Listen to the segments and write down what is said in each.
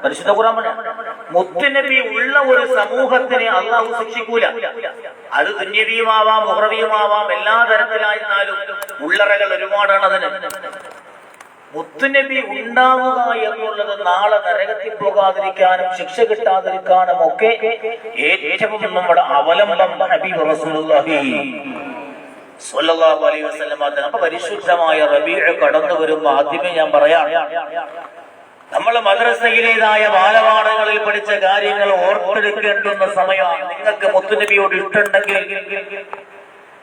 പരിശുദ്ധ ഖുർആൻ മുത്തുനബി ഉള്ള ഒരു സമൂഹത്തിനെ അള്ളാഹു ശിക്ഷിക്കൂല. അത് ദുന്യവിയുമാവാം മുഹ്റവിയുമാവാം എല്ലാ തരത്തിലായിരുന്നാലും ഉള്ളറകൾ ഒരുപാടാണ് അതിന്. മുത്തുനബി ഉണ്ടാവുക എന്നുള്ളത് നാളെ നരകത്തിൽ പോകാതിരിക്കാനും ശിക്ഷ കിട്ടാതിരിക്കാനും ഒക്കെ ഏറ്റവും നമ്മുടെ അവലംബം ഹബീബ് റസൂലുള്ളാഹി സ്വല്ലല്ലാഹു അലൈഹി വസല്ലം. അപ്പൊ പരിശുദ്ധമായ റബീഉ കടന്നു വരുമ്പോ ആദ്യമേ ഞാൻ പറയാം, നമ്മൾ മദ്രസയിലേതായ ബാലപാഠങ്ങളിൽ പഠിച്ച കാര്യങ്ങൾ ഓർത്തെടുക്കേണ്ടുന്ന സമയമാണ്. നിങ്ങൾക്ക് മുത്തുനബിയോട് ഇഷ്ടമുണ്ടെങ്കിൽ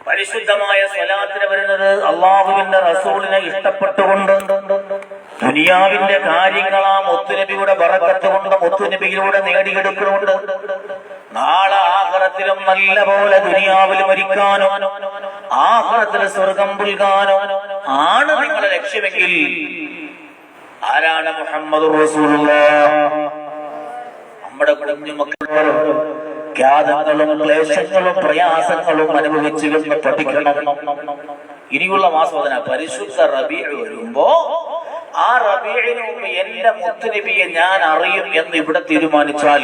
പരിശുദ്ധമായ സ്വലാത്തിന് വരുന്നത് അള്ളാഹുവിന്റെ റസൂലിനെ ഇഷ്ടപ്പെട്ടുകൊണ്ട് ദുനിയാവിന്റെ കാര്യങ്ങൾ ആ മുത്തുനബിയുടെ ബറക്കത്ത് കൊണ്ട് മുത്തുനബിയിലൂടെ നേടിയെടുക്കുന്നുണ്ട്. നാളെ ആഖിറത്തിലും നല്ല പോലെ ദുനിയാവിൽ മരിക്കാനോ ആഖിറത്തിൽ സ്വർഗം പുൽകാനോ ആണ് നിങ്ങളുടെ ലക്ഷ്യമെങ്കിൽ ആരാണ് മുഹമ്മദ് റസൂലുള്ളാഹ്? നമ്മുടെ കുഞ്ഞുമക്കൾ ത്യാഗങ്ങളും ക്ലേശങ്ങളും പ്രയാസങ്ങളും അനുഭവിച്ചു എന്ന് പഠിക്കണം. ഇനിയുള്ള മാസോദന പരിശുദ്ധ റബീഉ വരുമ്പോ ആ റബീഉവിന് മുമ്പ് എന്റെ മുത്തുനബിയെ ഞാൻ അറിയും എന്ന് ഇവിടെ തീരുമാനിച്ചാൽ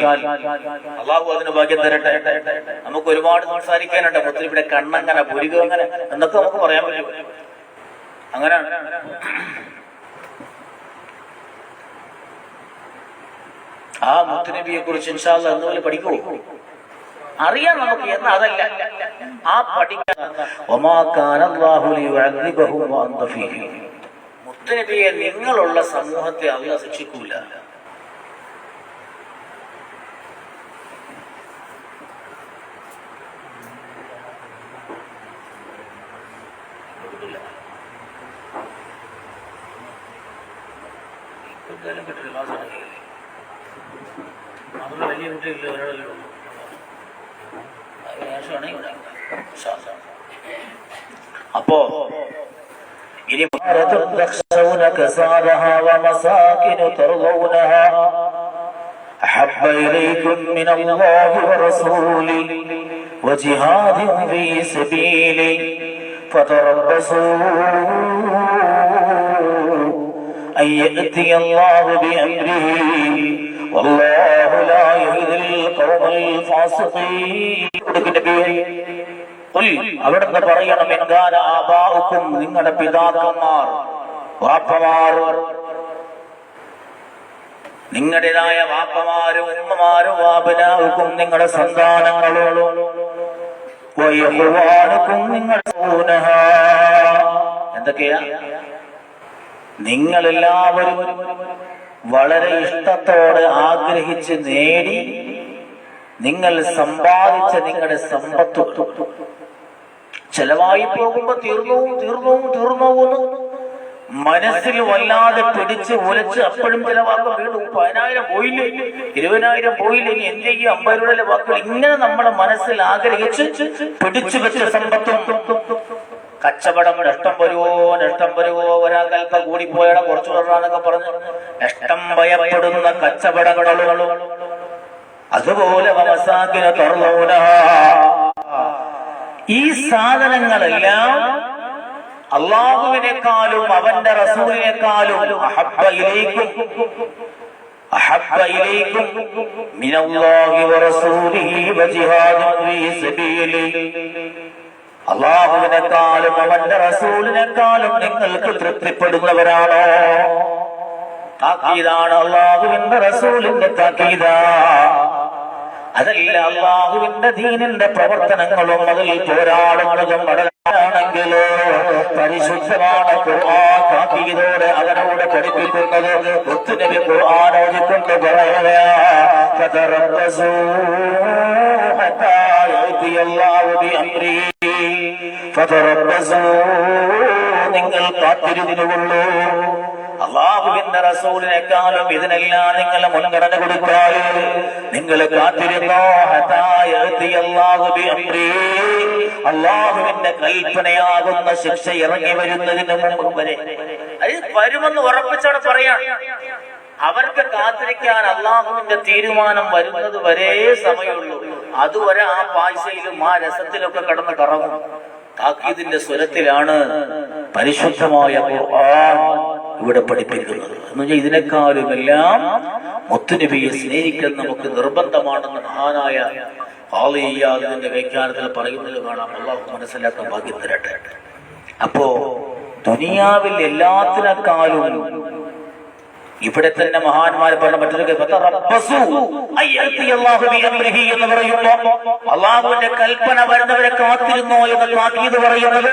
അള്ളാഹു അതിന് ഭാഗ്യം തരട്ടെ. നമുക്ക് ഒരുപാട് സംസാരിക്കാനുണ്ട്. മുത്തുനബിയുടെ കണ്ണങ്ങനെ പുരുക അങ്ങനെ എന്നൊക്കെ നമുക്ക് പറയാൻ പറ്റും. അങ്ങനെ ആ മുത്തുനബിയെ കുറിച്ച് ഇൻഷാ അല്ലാഹ് എന്നുപോലെ പഠിക്കൂ, അറിയാം നമുക്ക് എന്ന്. അതല്ല ആ പഠിക്കാൻ മുത്തുനബിയെ നിങ്ങളുള്ള സമൂഹത്തെ അള്ളാഹ് ശിക്ഷിക്കൂല. വലിയ കുട്ടിയില്ല, ഒരാളല്ലോ. അപ്പോ ഇനി أحب إليكم من الله ورسوله وجهاد في سبيله فتربصوا أن يأتي الله بأمره والله لا يهدي القوم الفاسقين. അവിടുന്ന് പറയണം, എങ്കാന ആബാഉക്കും, നിങ്ങളുടെ പിതാക്കന്മാർ വാപ്പമാർ, നിങ്ങളുടേതായ വാപ്പമാരും ഉമ്മമാരും, വാബനാവുക്കും നിങ്ങളുടെ സന്താനങ്ങളോടും, നിങ്ങളുടെ എന്തൊക്കെയാ നിങ്ങളെല്ലാവരും വളരെ ഇഷ്ടത്തോടെ ആഗ്രഹിച്ച് നേടി നിങ്ങൾ സമ്പാദിച്ച നിങ്ങളുടെ സമ്പത്ത് ചെലവായി പോകുമ്പോ തീർന്നു മനസ്സിൽ വല്ലാതെ പിടിച്ച് ഉലച്ച് അപ്പോഴും ചിലവാക്കം വീണ്ടും 10,000 പോയില്ലേ, 20,000 പോയില്ലേ, ഇനി എന്ത് ചെയ്യും, 50 രൂപയിലെ വാക്കുകൾ, ഇങ്ങനെ നമ്മുടെ മനസ്സിൽ ആഗ്രഹിച്ച് പിടിച്ചു വെച്ച സമ്പത്തും കച്ചവടം നഷ്ടം വരുവോ ഒരാൾക്കൽപ്പ കൂടിപ്പോയടാ കുറച്ചു തുടരാന്നൊക്കെ പറഞ്ഞ് നഷ്ടം ഭയപ്പെടുന്ന കച്ചവടങ്ങളും അതുപോലെ ഈ സാധനങ്ങളെല്ലാം അള്ളാഹുവിനേക്കാളും അവന്റെ റസൂലിനേക്കാളും അഹബ്ബ ഇലൈക്കും മിനല്ലാഹി വറസൂലിഹി വജിഹാദിൻ ഫീ സബീലിഹി. അള്ളാഹുവിനേക്കാളും അവന്റെ റസൂലിനേക്കാളും നിങ്ങൾക്ക് തൃപ്തിപ്പെടുന്നവരാണോ? താക്കീതാണ്, അള്ളാഹുവിന്റെ റസൂലിന്റെ താക്കീത. അതല്ല അള്ളാഹുവിന്റെ ദീനിന്റെ പ്രവർത്തനങ്ങളും അതിൽ പോരാടുന്നതും ആണെങ്കിലോ പരിശുദ്ധമാണ് ഖുർആൻ താക്കീതോടെ അവനോട് പഠിപ്പിക്കുന്നത്. മുത്തുനബി ഖുർആൻ ഓതിക്കൊണ്ട് പറയുകയാ, ഫതറബ്ബസൂ ഹത്താ യഅതിയല്ലാഹു ബിഅംരിഹി, ഫതറബ്ബസൂ, നിങ്ങൾ കാത്തിരുന്നുകൊള്ളൂ. അള്ളാഹുവിന്റെ റസൂലിനേക്കാളും ഇതിനെല്ലാം നിങ്ങൾ മുൻഗണന കൊടുത്താൽ നിങ്ങൾ കാത്തിരുന്നോ. അള്ളാഹുവിന്റെ കൽപ്പനയാകുന്ന ശിക്ഷ ഇറങ്ങി വരുന്നതിന് മുമ്പ് വരെ അത് വരുമെന്ന് ഉറപ്പിച്ചാണ് പറയാൻ. അവർക്ക് കാത്തിരിക്കാൻ അള്ളാഹുവിന്റെ തീരുമാനം വരുന്നത് വരെ സമയമുള്ളൂ. അതുവരെ ആ പായ്സയിലും ആ രസത്തിലൊക്കെ കടന്ന് കറങ്ങും. താക്കീതിന്റെ സ്വരത്തിലാണ് പരിശുദ്ധമായ ഖുർആൻ ഇവിടെ പഠിപ്പിക്കുന്നത്. എന്ന് വെച്ചാൽ ഇതിനേക്കാളും എല്ലാം മുത്തുനബിയെ സ്നേഹിക്കൽ നമുക്ക് നിർബന്ധമാണെന്ന് മഹാനായ ആളിയാദിന്റെ വ്യാഖ്യാനത്തിൽ പറയുന്നത് കാണാം. അള്ളാഹു മനസ്സിലാക്കാൻ ഭാഗ്യം തരട്ടെ. അപ്പോ ദുനിയാവിൽ എല്ലാത്തിനേക്കാളും ഇവിടെ തന്നെ മഹാന്മാർ പറഞ്ഞ മറ്റൊരു എന്ന് പറയുമ്പോ അള്ളാഹുവിന്റെ കൽപ്പന വരുന്നവരെ കാത്തിരുന്നോ എന്ന് താക്കീത് പറയുന്നത്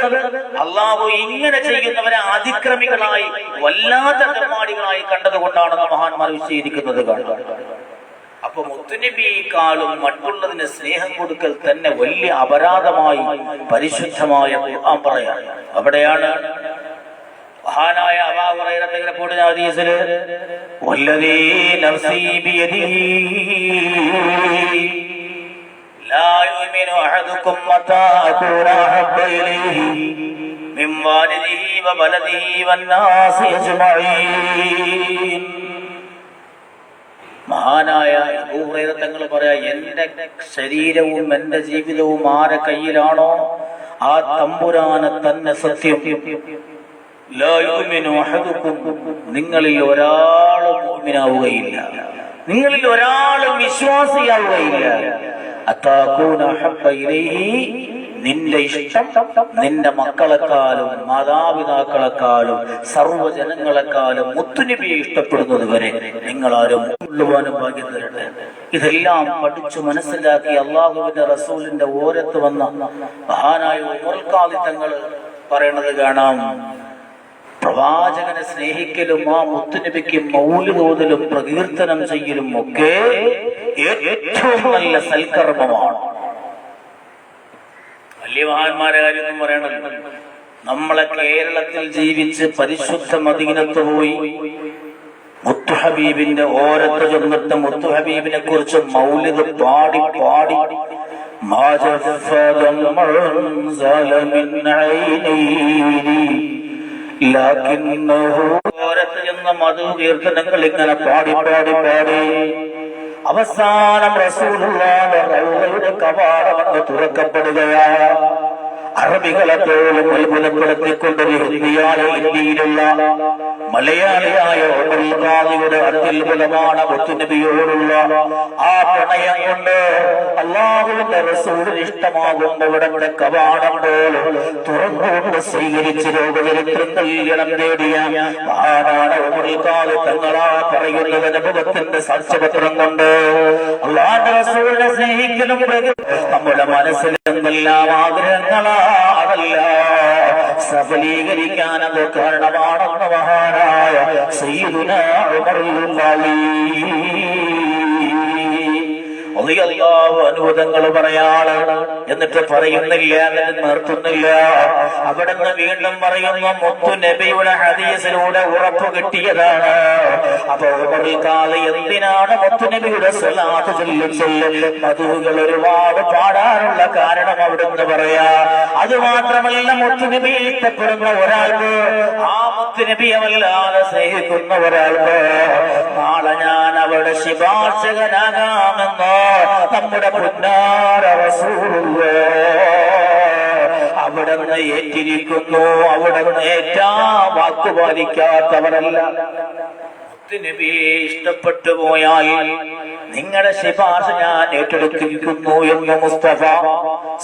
അള്ളാഹു ഇങ്ങനെ ചെയ്യുന്നവരെ അതിക്രമികളായി വല്ലാത്ത തെമ്മാടികളായി കണ്ടതുകൊണ്ടാണെന്ന് മഹാന്മാർ വിശദീകരിക്കുന്നത് കാണാം. അപ്പൊ മുത്തുനബിയെക്കാളും മറ്റുള്ളതിന് സ്നേഹം കൊടുക്കൽ തന്നെ വലിയ അപരാധമായി പരിശുദ്ധമായ ഖുർആൻ പറയാം. അവിടെയാണ് മഹാനായ അബൂ ഹുറൈറ തങ്ങളുടെ കൂടെ ഹദീസിൽ വല്ലദീ നഫ്സി ബിയദിഹി ലാ യുമിനു അഹദുകും മതാ അകൂന ഹബ്ബ ഇലൈഹി മിൻ വാലിദിഹി വബലദിഹി വന്നാസി അജ്മഈൻ. മഹാനായ അബൂ ഹുറൈറ തങ്ങൾ പറയാ, എന്റെ ശരീരവും എന്റെ ജീവിതവും ആരെ കയ്യിലാണോ ആ തമ്പുരാനെ തന്നെ സത്യം, നിങ്ങളിൽ ഒരാളും മുഅ്മിനാവുകയില്ല, നിങ്ങളിൽ ഒരാളും വിശ്വാസിയാവുകയില്ല. നിന്റെ ഇഷ്ടം നിന്റെ മക്കളെക്കാളും മാതാപിതാക്കളെക്കാളും സർവ്വജനങ്ങളെക്കാളും മുത്തുനബിയെ ഇഷ്ടപ്പെടുന്നത് വരെ നിങ്ങളാരും ഉള്ളുവാനും ഭാഗ്യം തരട്ടെ. ഇതെല്ലാം പഠിച്ചു മനസ്സിലാക്കി അള്ളാഹുവിന്റെ റസൂലിന്റെ ഓരത്ത് വന്ന മഹാനായ ഉമർ ഖാദി തങ്ങൾ പറയണത് കാണാം. പ്രവാചകനെ സ്നേഹിക്കലും ആ മുത്തുനബിക്ക് മൗലിദ് ഓതലും പ്രകീർത്തനം ചെയ്യലും ഒക്കെ ഏറ്റവും നല്ല സൽക്കർമ്മമാണ്. വലിയ മഹാന്മാരെ കാര്യമൊന്നും പറയണല്ലോ. നമ്മളെ കേരളത്തിൽ ജീവിച്ച് പരിശുദ്ധ മദീനത്ത് പോയി മുത്തുഹബീബിന്റെ ഓരത്ത് ചെന്നിട്ട് മുത്തുഹബീബിനെ കുറിച്ച് മൗലിദ് പാടി പാടി ഓരത്ത് ചെന്ന മധു കീർത്തനങ്ങൾ ഇങ്ങനെ പാടി പാടി പാടി അവസാനം റസൂലുള്ളാഹിന്റെ റൗളയുടെ കവാടം തുറക്കപ്പെടുകയാണ്. അറബികളെ പോലും അത്ഭുതപ്പെടുത്തിക്കൊണ്ടൊരു ഹിന്ദിയായ ഇന്ത്യയിലുള്ള മലയാളിയായ ഉമർ ഖാദിയുടെ അത്യുത്ഭുതമാണ് മുത്തുനബിയോടുള്ള ആ പ്രണയം കൊണ്ട് അല്ലാഹുവിന്റെ റസൂലിന് ഇഷ്ടമാകുന്ന ഇവിടങ്ങളുടെ കവാടം പോലും തുറന്നുകൊണ്ട് സ്വീകരിച്ച് ലോകചരിത്രത്തിൽ ഇടം നേടിയ മഹാനാണ് ഉമർ ഖാദി തങ്ങളാ പറയുന്നത്. അനുഭവത്തിന്റെ സാക്ഷ്യപത്രം കൊണ്ട് അല്ലാഹുവിന്റെ റസൂലിനെ സ്നേഹിക്കലും നമ്മുടെ മനസ്സിൽ എന്തെല്ലാം ആഗ്രഹങ്ങളാ അതല്ല സഫലീകരിക്കാൻ അത് കാരണമാണെന്ന് മഹാനായ സയ്യിദുനാ ഉമറുൽ അനുഭൂതങ്ങൾ പറയാണ്. എന്നിട്ട് പറയുന്നില്ല, എന്നിട്ട് നിർത്തുന്നില്ല. അവിടെ നിന്ന് വീണ്ടും പറയുന്ന മുത്തു നബിയുടെ ഹദീസിലൂടെ ഉറപ്പ് കിട്ടിയതാണ്. അപ്പൊ ഉമറുൽ ഖാദി എന്തിനാണ് മുത്തു നബിയുടെ സ്വലാത്ത് ചൊല്ലും മധുകൾ ഒരുപാട് പാടാനുള്ള കാരണം അവിടെ നിന്ന് പറയാ. അത് മാത്രമല്ല, മുത്തു നബിയെ ഇഷ്ടപ്പെടുന്ന ഒരാൾക്ക്, ആ മുത്തു നബിയെ വല്ലാതെ സ്നേഹിക്കുന്ന ഒരാൾക്ക് നാളെ ഞാൻ അവിടെ ശുപാർശകനാകാമെന്നോ നമ്മുടെ പുന്നാര റസൂലുള്ളാഹ് അവിടെ നിന്ന് ഏറ്റിരിക്കുന്നു. അവിടെ നിന്ന് ഏറ്റാ വാക്കു പാലിക്കാത്തവരല്ല. നബിയെ ഇഷ്ടപ്പെട്ടു പോയാൽ നിങ്ങളുടെ ശുപാർശ ഞാൻ ഏറ്റെടുത്തിരിക്കുന്നു എന്ന് മുസ്തഫ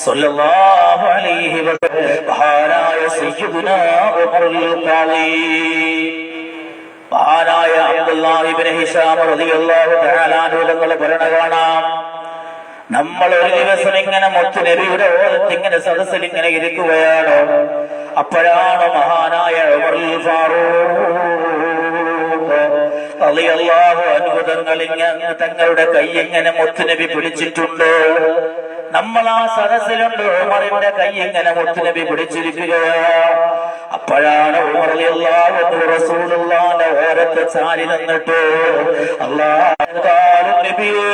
സ്വല്ലല്ലാഹു അലൈഹി വസല്ലം മഹാനായ സയ്യിദുനാ ഉമറുൽ ഖാദി മഹാനായ അബ്ദുല്ലാഹ് ഇബ്നു ഹിശാം റളിയല്ലാഹു തആല അൻഹു പറയണ കാണാം. നമ്മൾ ഒരു ദിവസം ഇങ്ങനെ മുത്തുനബിയുടെ ഓരത്ത് ഇങ്ങനെ സദസ്സിൽ ഇങ്ങനെ ഇരിക്കുകയാണ്. അപ്പോഴാണ് മഹാനായ ഉമറുൽ ഫാറൂഖ് റളിയല്ലാഹു അൻഹു തങ്ങളുടെ കൈ ഇങ്ങനെ മുത്തുനബി പിടിച്ചിട്ടുണ്ട്. നമ്മൾ ആ സദസ്സിലുണ്ട്. ഉമറിന്റെ കൈ ഇങ്ങനെ മുത്തുനബി പിടിച്ചിരിക്കുകയാണ്. അപ്പോഴാണ് ഉമർ റളിയല്ലാഹു അൻഹു റസൂലുള്ളാഹിന്റെ ഓരത്ത് ചാരി നിന്നിട്ട് അല്ലാഹു നബിയേ,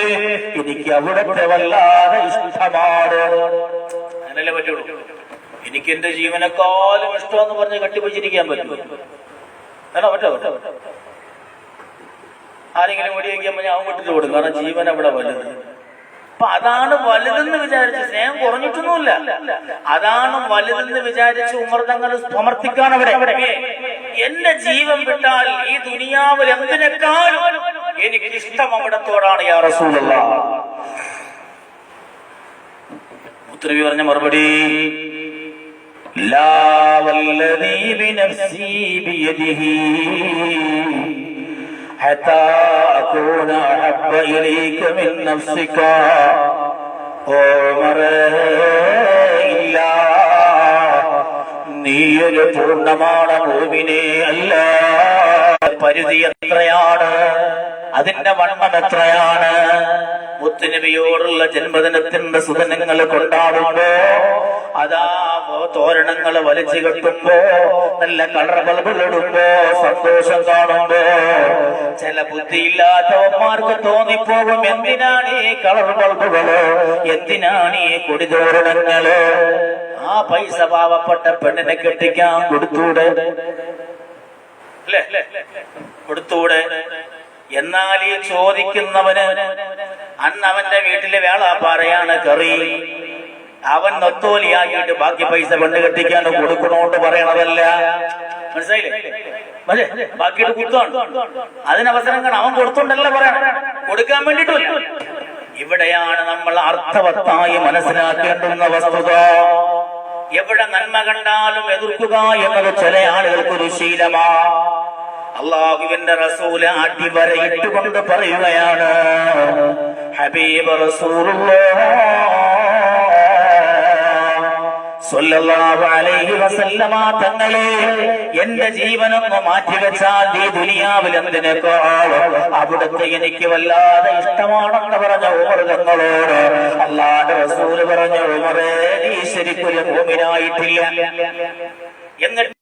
എനിക്ക് അവിടുത്തെ വല്ലാതെ ഇഷ്ടമാണ്. അങ്ങനല്ലേ പറ്റുള്ളൂ. എനിക്ക് എന്റെ ജീവനെക്കാളും ഇഷ്ടമെന്ന് പറഞ്ഞ് കട്ടിപ്പിടിച്ചിരിക്കാൻ പറ്റുമോ? പറ്റോ? ആരെങ്കിലും ഓടി വയ്ക്കുമ്പോൾ ഞാൻ വിട്ടിട്ട് കൊടുക്കും. കാരണം ജീവൻ അവിടെ വലുത്. അപ്പൊ അതാണ് വലുതെന്ന് വിചാരിച്ച്, സ്നേഹം കുറഞ്ഞിട്ടൊന്നുമില്ല, അതാണ് വലുതെന്ന് വിചാരിച്ച് ഉമർ തങ്ങൾ സമർത്ഥിക്കാൻ അവിടെ എന്റെ ജീവൻ വിട്ടാൽ ഈ ദുനിയാവിൽ എന്തിനേക്കാളും എനിക്ക് ഇഷ്ടം അവിടത്തോടാണ് യാ റസൂലല്ലാഹ്. മുത്തനബി പറഞ്ഞ മറുപടി, ലാ വല്ലദീ ബിനഫ്സി ബിയദിഹി ഹത്താ അകൂന അഹബ്ബ ഇലൈക മിൻ നഫ്സിക ഉമറേ, ഇല്ല നീയൊരു പൂർണ്ണമാണ് മുഅ്മിനേ അല്ല. പരിധി എത്രയാണ്, അതിന്റെ വണ്ണം എത്രയാണ്? മുത്തുനബിയോടുള്ള ജന്മദിനത്തിന്റെ സുദിനങ്ങൾ കൊണ്ടാടുമ്പോ, അതാ തോരണങ്ങൾ വലിച്ചു കെട്ടുമ്പോ, നല്ല കളർ ബൾബുകൾ ഇടുമ്പോ, സന്തോഷം കാണുമ്പോ ചില ബുദ്ധിയില്ലാത്തവന്മാർക്ക് തോന്നിപ്പോകും, എന്തിനാണ് ഈ കളർ ബൾബുകള്, എന്തിനാണ് ഈ കൊടിതോരണങ്ങള്? ആ പൈസ പാവപ്പെട്ട പെണ്ണിനെ കെട്ടിക്കാൻ കൊടുത്തൂടെ? കൊടുത്തൂടെ? എന്നാൽ ഈ ചോദിക്കുന്നവന് അന്ന് അവന്റെ വീട്ടിലെ വേളാപ്പാറയാണ് കറി, അവൻ നൊത്തോലിയാക്കിയിട്ട് ബാക്കി പൈസ പെണ്ണ് കെട്ടിക്കാൻ കൊടുക്കണോണ്ട് പറയണതല്ല. മനസ്സിലായില്ലേ? ബാക്കിയിട്ട് കുത്താണ്. അതിനവസരം കാണാൻ അവൻ കൊടുത്തോണ്ടല്ല പറയണം, കൊടുക്കാൻ വേണ്ടിയിട്ടില്ല. ഇവിടെയാണ് നമ്മൾ അർത്ഥവത്തായി മനസ്സിലാക്കേണ്ടുന്ന വസ്തുത. എവിടെ നന്മ കണ്ടാലും എതിർക്കുക എന്നത് ചില ആളുകൾക്കൊരു ശീലമാ. അള്ളാഹുവിന്റെ റസൂല് അടിവരയിട്ടുകൊണ്ട് പറയുകയാണ്, ഹബീബ് റസൂലുള്ളാഹ് സ്വല്ലല്ലാഹു അലൈഹി വസല്ലമ തങ്ങളെ എന്റെ ജീവനൊന്ന് മാറ്റിവെച്ചാൽ ഈ ദുനിയാവിൽ എന്തിനേക്കാൾ അവിടുത്തെ എനിക്ക് വല്ലാതെ ഇഷ്ടമാണെന്ന് പറഞ്ഞ ഉമർ തങ്ങളോട് അല്ലാഹുവിന്റെ റസൂല് പറഞ്ഞു, ഉമറേ, നീ ശരിക്കൊരു മുഅ്മിനായിട്ടില്ല. എന്നിട്ട്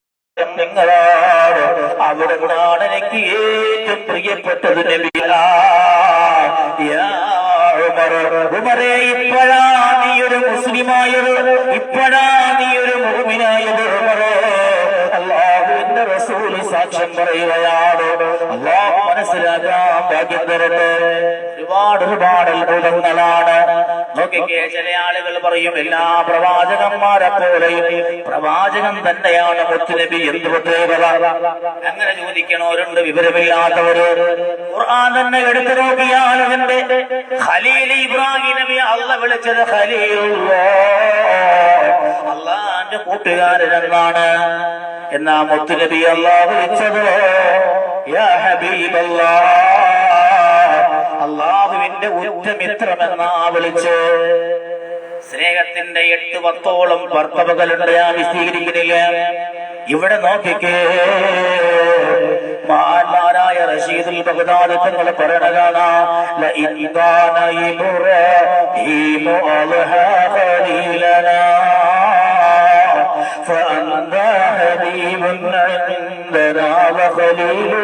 നിങ്ങളോട് അവിടുന്നാണ് എനിക്ക് ഏറ്റവും പ്രിയപ്പെട്ടത് നബിയാ. ഉമറേ, ഇപ്പോഴാ നീ ഒരു മുസ്ലിമായത്, ഇപ്പോഴാ നീ ഒരു മുഅ്മിനായത്. ഉമറേ, അല്ലാഹുവിന്റെ റസൂല് സാക്ഷ്യം പറയുകയാണ്. അല്ലാഹു മനസ്സിലാക്കാൻ ഭാഗ്യം തരട്ടെ. ഒരുപാട് അത്ഭുതങ്ങളാണ്. നോക്കിക്കേ, ചില ആളുകൾ പറയും എല്ലാ പ്രവാചകന്മാരെ പോലെയും പ്രവാചകൻ തന്നെയാണ് മുത്തുനബി, എന്ത് പ്രത്യേകത? അങ്ങനെ ചോദിക്കണവരുണ്ട്, വിവരമില്ലാത്തവര്. ഖുർആൻ തന്നെ എടുത്തു നോക്കിയാൽ അതിന്റെ ഖലീൽ ഇബ്രാഹിം നബി അല്ലാഹ് വിളിച്ചത് ഖലീലുള്ളാഹ്, അല്ലാഹുവിന്റെ കൂട്ടുകാരനെന്നാണ്. എന്നാ മുത്തുനബി അല്ലാഹ് വിളിച്ചത് യാ ഹബീബല്ലാഹ്, അല്ലാഹുവിന്റെ ഉറ്റമിത്രമെന്നാ വിളിച്ച്. സ്നേഹത്തിന്റെ 8-10ഓളം ഭർത്തവകളുണ്ട്, ഞാൻ വിശദീകരിക്കുന്നില്ല. ഇവിടെ നോക്കിക്കേ, മഹാന്മാരായ റഷീദുൽ ബഗ്ദാദി തങ്ങൾ പറയണ കാണാം, ലഇൻ കാന ഇബ്രാഹീമു അൽഹാ ഖലീലനാ ഫഅന്ത ഹബീബുൻ ഇൻദനാ വഖലീലു.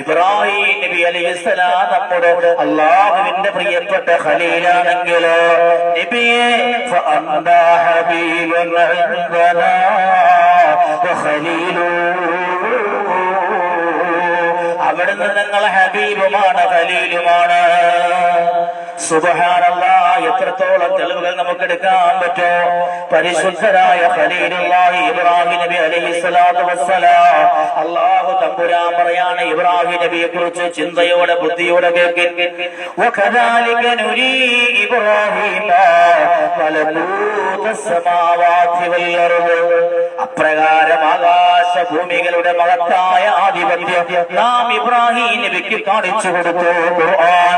ഇബ്രാഹിം നബി അലൈഹിസ്സലാം നമ്മുടെ അല്ലാഹുവിന്റെ പ്രിയപ്പെട്ട ഖലീലാണെങ്കിൽ, നബിയേ ഫഅന്ത ഹബീബുൻ ഇൻദനാ വഖലീലു, അവിടുന്ന് നിങ്ങളെ ഹബീബുമാണ് ഖലീലുമാണ്. സുബ്ഹാനല്ലാഹ്, എത്രത്തോളം തെളിവുകൾ നമുക്ക് എടുക്കാൻ പറ്റോ? പരിശുദ്ധരായ ഖലീലുള്ളാഹി ഇബ്രാഹിം നബി അലൈഹിസ്സലാത്തു വസ്സലാം, അല്ലാഹു തമ്പുരാൻ പറയാണ് ഇബ്രാഹിം നബിയെ കുറിച്ച് ചിന്തയോടെ ബുദ്ധിയോടെ കേൾക്കുക. വകദാലിക നുരീ ഇബ്രാഹിമ മലകൂതസ് സമാവാതി വൽ അർദ്, അപ്രകാരം ആകാശഭൂമികളുടെ മഹത്തായ ആധിപത്യം നാം ഇബ്രാഹിം നബിക്ക് കാണിച്ചു കൊടുത്തു. ഖുർആൻ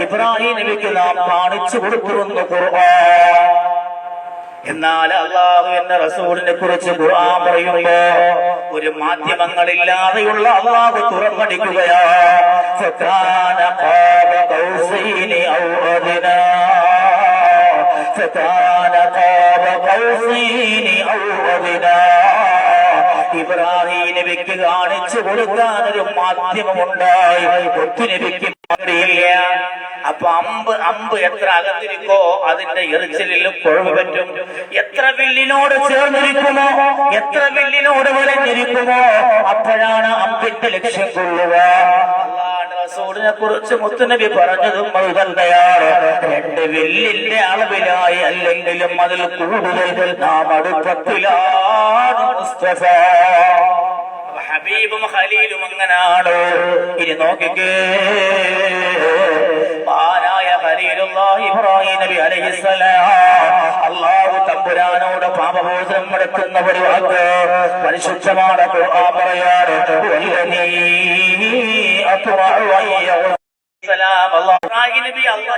ഇബ്രാഹിം നബിക്ക് നാം കാണിച്ചു കൊടുത്തിരുന്നു ഖുർആൻ. എന്നാൽ അല്ലാഹു എന്ന റസൂലിനെ കുറിച്ച് ഖുർആൻ പറയുമ്പോ ഒരു മാധ്യമങ്ങളില്ലാതെയുള്ള അല്ലാഹു തുറന്നടിക്കുകയാ. ഫകാന ഖാബ ഖൗസൈനി ഔ അദ്നാ, ഫകാന ഖാബ ഖൗസൈനി ഔ അദ്നാ. ഇബ്രാഹിം നബിക്ക് കാണിച്ചു കൊടുക്കാൻ ഒരു മാധ്യമമുണ്ടായി, മുത്തുനബിക്ക് പേടിയില്ല. അപ്പൊ അമ്പ് എത്ര അകത്തിരിക്കോ അതിന്റെ എറിച്ചിലിൽ കുഴവ് പറ്റും. എത്ര വില്ലിനോട് ചേർന്നിരിക്കുമോ, എത്ര വില്ലിനോട് വലഞ്ഞിരിക്കുമോ, അപ്പോഴാണ് അമ്പിന്റെ ലക്ഷ്യം കൊള്ളുക. അല്ലാഹുവിന്റെ റസൂൽ റസൂലിനെ കുറിച്ച് മുത്തുനബി പറഞ്ഞതും അത് തന്നെയാണ്. 2 വില്ലിന്റെ അളവിലായി അല്ലെങ്കിലും അതിൽ കൂടുതൽ നാം അടുപ്പത്തിലാണ് മുസ്തഫ. ഹബീബും ഖലീലും അങ്ങനാണ്. ഇനി നോക്കിക്കേ, മഹാനായ ഖലീലുല്ലാഹി ഇബ്രാഹിം നബി അലൈഹിസ്സലാം അല്ലാഹു തമ്പുരാനോട് പാപമോചനം നടത്തുന്ന ഒരു വാക്ക് പരിശുദ്ധമായ ഖുർആൻ പറയാണ്. വല്ലനീ അത്വഉ അയ്യ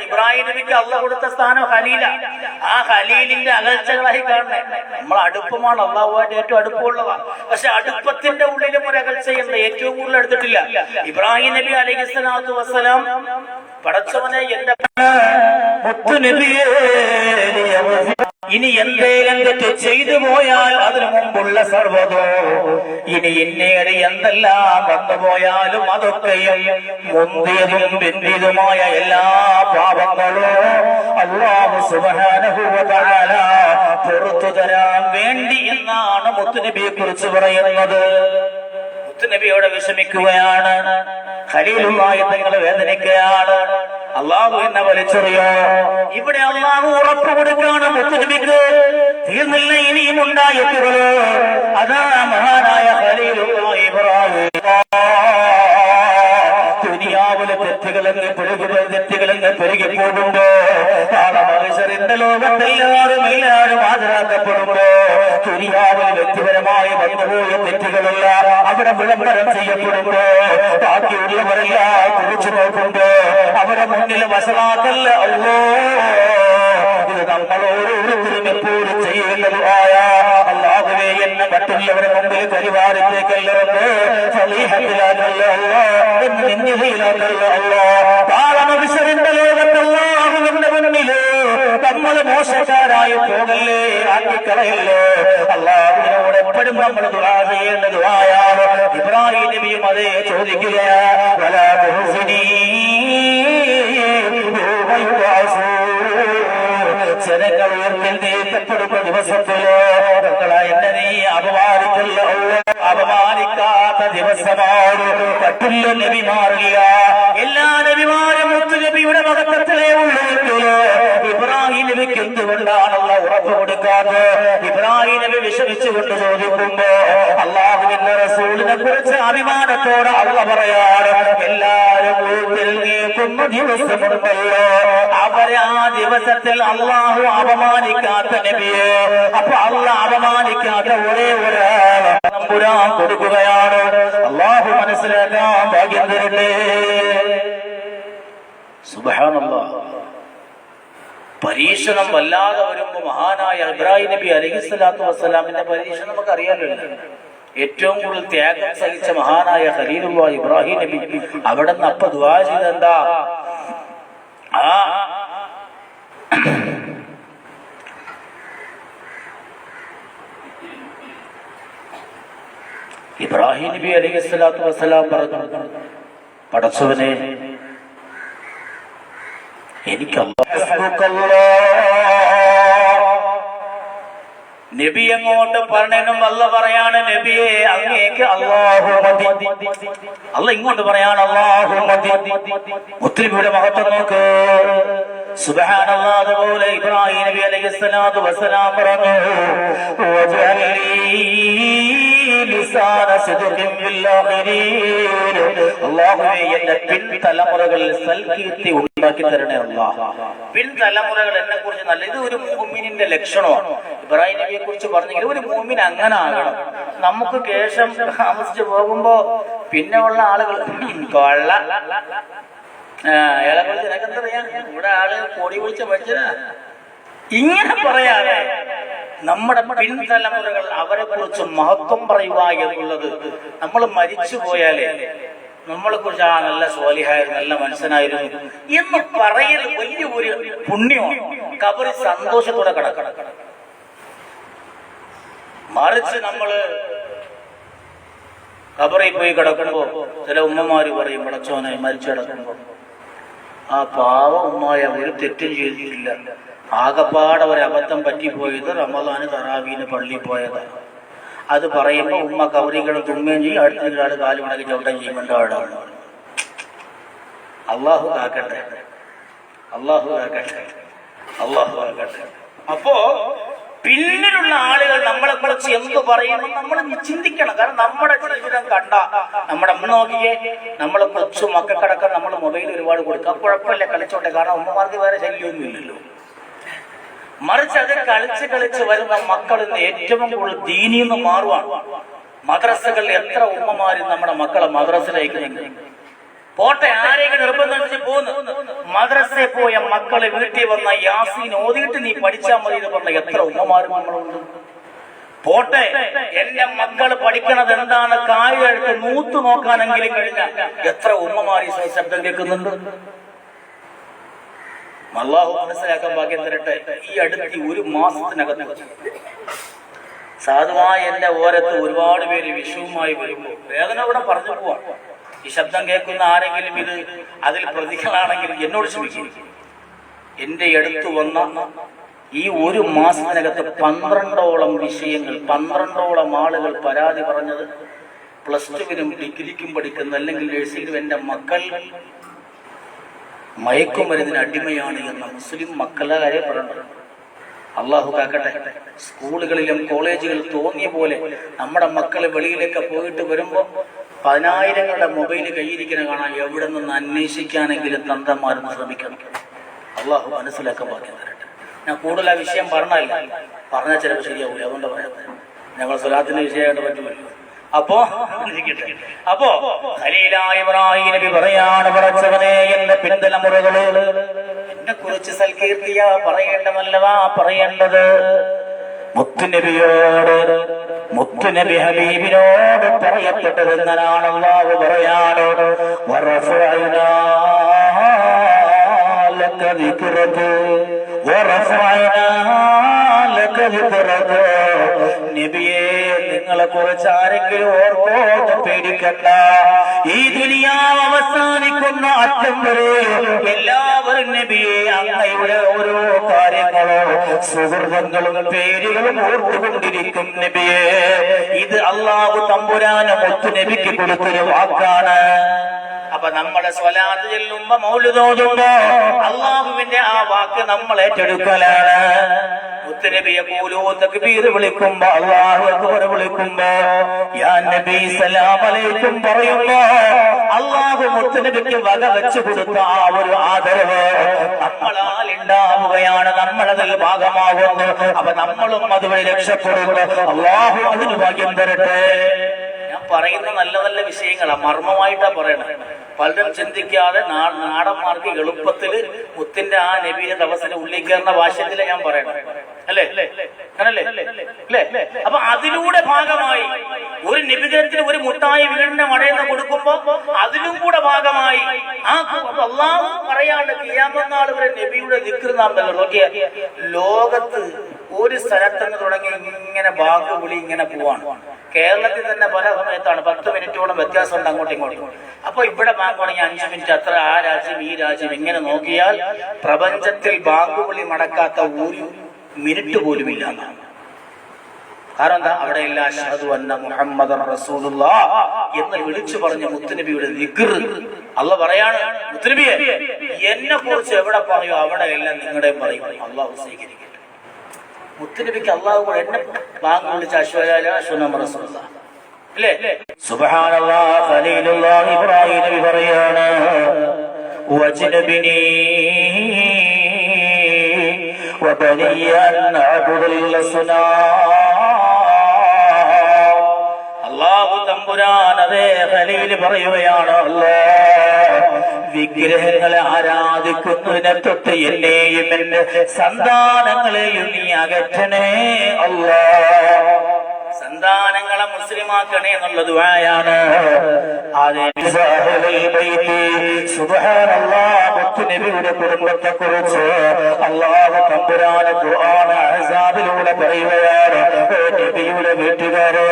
ഇബ്രാഹിം നബിക്ക് അള്ളാഹ് കൊടുത്ത സ്ഥാനം ഖലീല. ആ ഖലീലിന്റെ അകൽച്ചകളായി കാണണേ. നമ്മൾ അടുപ്പമാണ്, അള്ളാഹുമായിട്ട് ഏറ്റവും അടുപ്പമുള്ളതാണ്. പക്ഷെ അടുപ്പത്തിന്റെ ഉള്ളിലും ഒരു അകൽച്ചയുണ്ട്. ഏറ്റവും കൂടുതൽ എടുത്തിട്ടില്ല. ഇബ്രാഹിം നബി അലൈഹിസ്സലാത്തു വസ്സലാം പടച്ചവനെ എന്റെ മുത്തുനബിയേ, ഇനി എന്തേലും തെറ്റ് ചെയ്തു പോയാൽ അതിനു മുമ്പുള്ള സർവ്വതോ ഇനി എന്നേട് എന്തെല്ലാം വന്നുപോയാലും അതൊക്കെയും മുന്തിയതും പിന്തിയതുമായ എല്ലാ പാപങ്ങളും അല്ലാഹു സുബ്ഹാനഹു വ തആല പുറത്തു തരാൻ വേണ്ടി എന്നാണ് മുത്തുനബിയെ കുറിച്ച് പറയുന്നത്. മുത്തുനബിയോട് വിഷമിക്കുകയാണ്, ഖലീലുള്ളാഹി തങ്ങളെ വേദനിക്കുകയാണ്. അള്ളാഹു എന്നെ വലിച്ചെറിയോ? ഇവിടെ അള്ളാഹു ഉറപ്പ് കൊടുക്കാണ് മുത്തുനബിക്ക്. തീർന്നില്ല, ഇനിയും ഉണ്ടായിട്ടുള്ളൂ. അതാ മഹാനായ ഖലീലുള്ളാഹി ഇബ്രാഹിം ദുനിയാവിലെ തെറ്റുകളെന്ന് പെരുകി പോകുമ്പോ മനുഷ്യരിന്റെ ലോകത്തെല്ലാരും ഹാജരാക്കപ്പെടുമ്പോ ദുനിയാവിൽ വ്യക്തിപരമായി വന്നുപോയ തെറ്റുകളല്ല അവിടെ വിളംബരം ചെയ്യപ്പെടുമ്പോ ബാക്കിയുള്ളവരെല്ലാം കുറിച്ചു നോക്കുമ്പോ അവരെ മുന്നിൽ വശമാക്കല്ല. അല്ലോ, ഇത് നമ്മൾ ഓരോരുത്തരും എപ്പോഴും ചെയ്യേണ്ടത് ആയ അല്ലാഹുവേ, എന്നെ മറ്റുള്ളവരെ മുമ്പിൽ കരിവാരത്തേക്കല്ലോ, ഫളീഹത്തിലാക്കല്ല അല്ലോ, എന്ന് നിന്ദിതയിലാക്കല്ല അല്ലോ. മനുഷ്യരിന്റെ ലോകത്തല്ലാഹുവിന്റെ മുന്നില് നമ്മൾ മോശക്കാരായി പോകല്ലേ, ആക്കിക്കളയല്ലേ. അല്ലാഹുവിനോട് എപ്പോഴും നമ്മൾ ദുആ ചെയ്യേണ്ട ദുആയാണ്. ഇബ്രാഹിം നബിയും അതേ ചോദിക്കുക, വലാ തുഹ്സിനീ ജനങ്ങൾ ഉയർത്തെഴുന്നേൽക്കപ്പെടുന്ന ദിവസത്തിലോ എന്നെ നീ അപമാനിക്കല്ല. അപമാനിക്കാത്ത ദിവസമാണ് മറ്റുള്ള നബിമാറില്ല. എല്ലാ നബിമാരും മുത്തുനബിയുടെ മഹത്വത്തിലേ ഉള്ളൂ. ഇബ്രാഹിം നബിക്ക് എന്തുകൊണ്ടാണുള്ള ഉറപ്പ് കൊടുക്കാതെ? ഇബ്രാഹിം നബി വിഷമിച്ചുകൊണ്ട് ചോദിക്കുമ്പോ അല്ലാഹുവിന്റെ റസൂലിനെ കുറിച്ച് അഭിമാനത്തോടെ അള്ളാഹ് പറയാണ്, എല്ലാരും ഉയർത്തെഴുന്നേൽക്കുന്ന ദിവസമുണ്ടല്ലോ, അവരെ ആ ദിവസത്തിൽ അള്ളാഹു അപമാനിക്കാത്ത നബിയെ. അപ്പൊ അള്ളാഹ് അപമാനിക്കാത്ത ഒരേ ഒരാൾ തമ്പുരാൻ കൊടുക്കുകയാണ്. അള്ളാഹു മനസ്സിലാക്കാൻ ഭാഗ്യം തരട്ടെ. സുബ്ഹാനല്ലാഹ്. പരീക്ഷണം വല്ലാതെ വരുമ്പോ മഹാനായ ഇബ്രാഹിം നബി അലൈഹിസ്സലാത്തു വസ്സലാമിന്റെ പരീക്ഷണം നമുക്ക് അറിയാമല്ലോ. ഏറ്റവും കൂടുതൽ ത്യാഗം സഹിച്ച മഹാനായ ഖലീലുള്ളാഹി ഇബ്രാഹിം നബി അവിടെ നിന്ന് അപ്പ ദുആ ചെയ്തെന്താ? ഇബ്രാഹിം നബി അലൈഹിസ്സലാത്തു വസ്സലാം പറഞ്ഞു, പടച്ചവനെ, എനിക്ക് നബി അങ്ങോട്ട് പറഞ്ഞതിനും അല്ലാഹ് പറയാണ്, നബിയെ അങ്ങേക്ക് അല്ലാഹു മതി. അല്ലാഹ് ഇങ്ങോട്ട് പറയാണ് അല്ലാഹു മതി. മുത്തുനബിയുടെ മഹത്വം നോക്ക്. സുബ്ഹാനല്ലാഹ്. അതുപോലെ ഇബ്രാഹിം നബി അലൈഹിസ്സലാത്തു വസ്സലാം പറഞ്ഞു, അല്ലാഹുവേ, എന്റെ പിൻതലമുറകളിൽ സൽകീർത്തി ഉണ്ടാക്കി തരണേ അല്ലാഹ്. പിൻതലമുറകൾ എന്നെ കുറിച്ച് നല്ല, ഇത് ഒരു മുഅ്മിനിന്റെ ലക്ഷണമാണ്. ഇബ്രാഹിം നബിയെ കുറിച്ച് പറഞ്ഞെങ്കിൽ ഒരു മുഅ്മിൻ അങ്ങനെ ആകണം. നമുക്ക് ശേഷം താമസിച്ചു പോകുമ്പോ പിന്നെ ഉള്ള ആളുകൾ കൊള്ള അയാളെ കുറിച്ച് എനിക്കെന്താ പറയാ, ഇവിടെ ആള് പൊടി വിളിച്ച മനുഷ്യനാ, ഇങ്ങനെ പറയാതെ നമ്മുടെ പിൻതലമുറകൾ അവരെ കുറിച്ച് മഹത്വം പറയുക എന്നുള്ളത്, നമ്മൾ മരിച്ചു പോയാലേ നമ്മളെ കുറിച്ച് ആ നല്ല സ്വാലിഹായിരുന്നു, നല്ല മനുഷ്യനായിരുന്നു എന്ന് പറയൽ വലിയ ഒരു പുണ്യമാണ്. കബറി സന്തോഷത്തോടെ കിടക്കണം. മറിച്ച് നമ്മള് കബറിൽ പോയി കിടക്കുമ്പോ ചില ഉമ്മമാര് പറയും, പടച്ചോനെ മരിച്ചു കിടക്കുമ്പോ ആ പാവ ഉമ്മായ ഒരു തെറ്റും ചെയ്തിട്ടില്ല, ആകപ്പാടെ ഒരു അബദ്ധം പറ്റിപ്പോയത് റമദാന് തറാവീന് പള്ളിയിൽ പോയതാണ്. അത് പറയുമ്പോ ഉമ്മ കബറികൾ തുമ്മയും ചെയ്യും, അടുത്തൊരാള് കാല് മടക്കി ചവിട്ടം ചെയ്യുമ്പോണ്ടാണ്. അള്ളാഹു കാക്കട്ടെ, അള്ളാഹു കാക്കട്ടെ, അള്ളാഹു കാക്കട്ടെ. അപ്പോ പിന്നിലുള്ള ആളുകൾ നമ്മളെ കുറിച്ച് എന്ത് പറയുമ്പോൾ നമ്മൾ ചിന്തിക്കണം. കാരണം നമ്മുടെ ജീവിതം കണ്ട നമ്മുടെ അമ്മ നോക്കിയേ, നമ്മളെ കൊച്ചു മക്കൾക്കടക്കം നമ്മൾ മൊബൈൽ ഒരുപാട് കൊടുക്കാം, കുഴപ്പമില്ല, കളിച്ചോട്ടെ. കാരണം അമ്മമാർക്ക് വേറെ ശല്യമൊന്നും ഇല്ലല്ലോ. മറിച്ച് അത് കളിച്ച് വരുന്ന മക്കൾ ഇന്ന് ഏറ്റവും കൂടുതൽ ദീനിന്ന് മാറുവാണ്. മദ്രസകളിൽ എത്ര ഉമ്മമാരും നമ്മുടെ മക്കളെ മദ്രസയിലേക്ക് പോട്ടെ, ആരെയും നിർബന്ധിച്ച് പോകുന്നു. മദ്രസയിൽ പോയ മക്കളെ വീട്ടിൽ വന്ന യാസീൻ ഓതിയിട്ട് നീ പഠിച്ചാൽ മതി എന്ന് പറഞ്ഞ എത്ര ഉമ്മമാരും നമ്മളുണ്ട്. പോട്ടെ, എന്റെ മക്കൾ പഠിക്കണത് എന്താണ് കാര്യമായിട്ട് നൂത്തു നോക്കാനെങ്കിലും കഴിഞ്ഞാൽ എത്ര ഉമ്മമാരി ശബ്ദം കേൾക്കുന്നുണ്ട്. അല്ലാഹു മനസ്സിലാക്കാൻ ഭാഗ്യം തരട്ടെ. ഈ അടുത്ത് ഒരു മാസത്തിനകത്ത് സാധുവായ എന്റെ ഓരത്ത് ഒരുപാട് പേര് വിഷുവുമായി വരുമ്പോൾ വേദന ഇവിടെ പറഞ്ഞു പോവാ. ഈ ശബ്ദം കേൾക്കുന്ന ആരെങ്കിലും ഇത് അതിൽ പ്രതികളാണെങ്കിൽ എന്നോട് ക്ഷമിക്കും. എന്റെ അടുത്ത് വന്ന ഈ ഒരു മാസത്തിനകത്ത് 12ഓളം വിഷയങ്ങൾ, 12ഓളം ആളുകൾ പരാതി പറഞ്ഞത് +2-നും ഡിഗ്രിക്കും പഠിക്കുന്ന അല്ലെങ്കിൽ നഴ്സിംഗിനും എന്റെ മക്കൾ മയക്കുമരുന്നിന് അടിമയാണ് എന്ന മുസ്ലിം മക്കളുടെ കാര്യം പറയുന്നത്. അള്ളാഹു കാക്കട്ടെ. സ്കൂളുകളിലും കോളേജുകളിൽ തോന്നിയ പോലെ നമ്മുടെ മക്കള് വെളിയിലൊക്കെ പോയിട്ട് വരുമ്പോ 10,000ങ്ങളുടെ മൊബൈൽ കയ്യിരിക്കുന്ന കാണാൻ എവിടെ നിന്ന് അന്വേഷിക്കാനെങ്കിലും തന്തന്മാരെന്ന് ശ്രമിക്കണം. അള്ളാഹു മനസ്സിലാക്കാൻ ബാക്കി തരട്ടെ. ഞാൻ കൂടുതൽ ആ വിഷയം പറഞ്ഞാൽ ചിലപ്പോൾ ശരിയാവൂല, അതുകൊണ്ട് പറയാം. ഞങ്ങൾ സ്വലാത്തിന്റെ വിഷയമായിട്ട് പറ്റുമല്ലോ. അപ്പോ ഖലീലായ ഇബ്രാഹിം നബി പറയാണ്, പറച്ചവനെ എന്റെ പിൻതലമുറകള് എന്നെ കുറിച്ച് സൽകീർത്തിയാ പറയേണ്ടതല്ലവാ പറയേണ്ടത്. മുത്തുനബിയോട്, മുത്തുനബി ഹബീബിനോട് പറയപ്പെട്ടതെന്നാണ് അല്ലാഹു പറയാനോ, വറഫഅനാ ലക ദിക്റക വറഫഅനാ ലക ദിക്റക. നബിയേ, നിങ്ങളെ കുറിച്ച് ആരെങ്കിലും ഓർക്കോന്ന് പേടിക്കണ്ട. ഈ ദുനിയാവ് അവസാനിക്കുന്ന അറ്റം വരെ എല്ലാവരും നബിയെ അങ്ങയുടെ ഓരോ കാര്യങ്ങളോ സുഹൃതങ്ങളും പേരുകളും ഓർത്തുകൊണ്ടിരിക്കും നബിയെ. ഇത് അല്ലാഹു തമ്പുരാന് മുത്തു നബിക്ക് കൊടുത്തൊരു വാക്കാണ്. അപ്പൊ നമ്മളെ സ്വലാത്ത് ചെല്ലുമ്പോ മൗലിദോതുമ്പോ അള്ളാഹുവിന്റെ ആ വാക്ക് നമ്മൾ ഏറ്റെടുക്കലാണ്. മുത്തുനബിയെ കൂലോ തക്ബീർ വിളിക്കുമ്പോ, അല്ലാഹു അക്ബർ വിളിക്കുമ്പോ, യാ നബി സലാം അലൈക്കും പറയുമ്പോ അല്ലാഹു മുത്തുനബിക്ക് വക വെച്ചു കൊടുത്ത ആ ഒരു ആദരവ് നമ്മളാൽ ഉണ്ടാവുകയാണ്, നമ്മളതിൽ ഭാഗമാകുന്നു. അപ്പൊ നമ്മളും അതുവഴി രക്ഷപ്പെടുന്നു. അല്ലാഹു അതിന് ഭാഗ്യം തരട്ടെ. ഞാൻ പറയുന്ന നല്ല നല്ല വിഷയങ്ങളാ, മർമ്മമായിട്ടാ പറയണത്. പലരും ചിന്തിക്കാതെ നാടന്മാർക്ക് എളുപ്പത്തില് മുത്തിന്റെ ആ നബീന്റെ തപസ്സിന്റെ ഉള്ളിൽ കയറുന്ന ഭാഷ്യത്തിലെ ഞാൻ പറയണം, അല്ലേ? അങ്ങനല്ലേ? അല്ലേ? അപ്പൊ അതിലൂടെ ഭാഗമായി ഒരു നിബിധനത്തിന് ഒരു മുട്ടായി വീടിന്റെ മടയെന്ന് കൊടുക്കുമ്പോ അതിലും കൂടെ ഭാഗമായി ആ അല്ലാഹു പറയാണ്ട് ഖിയാമത്ത് നാൾ വരെ നബിയുടെ ദിക്ർ നാം നോക്കിയ ലോകത്ത് ഒരു സ്ഥലത്തുനിന്ന് തുടങ്ങി ഇങ്ങനെ ബാങ്ക് വിളി ഇങ്ങനെ പോവാണ്. കേരളത്തിൽ തന്നെ പല സമയത്താണ് 10 മിനിറ്റോളം വ്യത്യാസമുണ്ട് അങ്ങോട്ടും ഇങ്ങോട്ടും. അപ്പൊ ഇവിടെ ബാങ്ക് തുടങ്ങി 5 മിനിറ്റ്, അത്ര ആ രാജ്യം ഈ രാജ്യം, ഇങ്ങനെ നോക്കിയാൽ പ്രപഞ്ചത്തിൽ ബാങ്ക് വിളി മടക്കാത്ത ഒരു മിനിറ്റ് പോലും ഇല്ല. കാരണം എന്താ? അവിടെ ഇല്ല അശ്ഹദു അന്ന മുഹമ്മദൻ റസൂലുള്ളാഹ് എന്ന് വിളിച്ചു പറഞ്ഞ മുത്തുനബിയുടെ ദിക്ർ. അല്ലാഹു പറയാണ്, മുത്തുനബിയെ എന്നെ കുറിച്ച് എവിടെ പറയോ അവിടെ എല്ലാം നിങ്ങളുടെയും പറയും. അല്ലാഹു സ്വീകരിക്കട്ടെ. മുത്തുനബിക്ക് അല്ലാഹു എന്നെ ബാങ്ക് വിളിച്ച അശ്ഹദു റസൂലുള്ളാഹ് അല്ലേ? സുബ്ഹാനല്ലാഹ്. ഖലീലുല്ലാഹ് ഇബ്രാഹിം നബി പറയാണ്, വജ്നബിനി وبني أن نعبد الأصنام. അല്ലാഹു തമ്പുരാൻ അതേ ഖലീൽ പറയുകയാണ്, അല്ലാഹ് വിഗ്രഹങ്ങളെ ആരാധിക്കുന്നതിനെ തൊട്ട് എന്നെയും എന്റെ സന്താനങ്ങളെയും നീ അകറ്റണേ അല്ലാഹ്. സന്താനങ്ങളെ മുസ്ലിമാക്കണേ എന്നുള്ള ദുആയാണ്. സുബ്ഹാനല്ലാഹ്. മുത്തുനബിയുടെ കുടുംബത്തെ കുറിച്ച് അല്ലാഹു തമ്പുരാൻ ഖുർആൻ അഹ്സാബിലൂടെ പറയുകയാണ്, നബിയുടെ വീട്ടുകാരെ,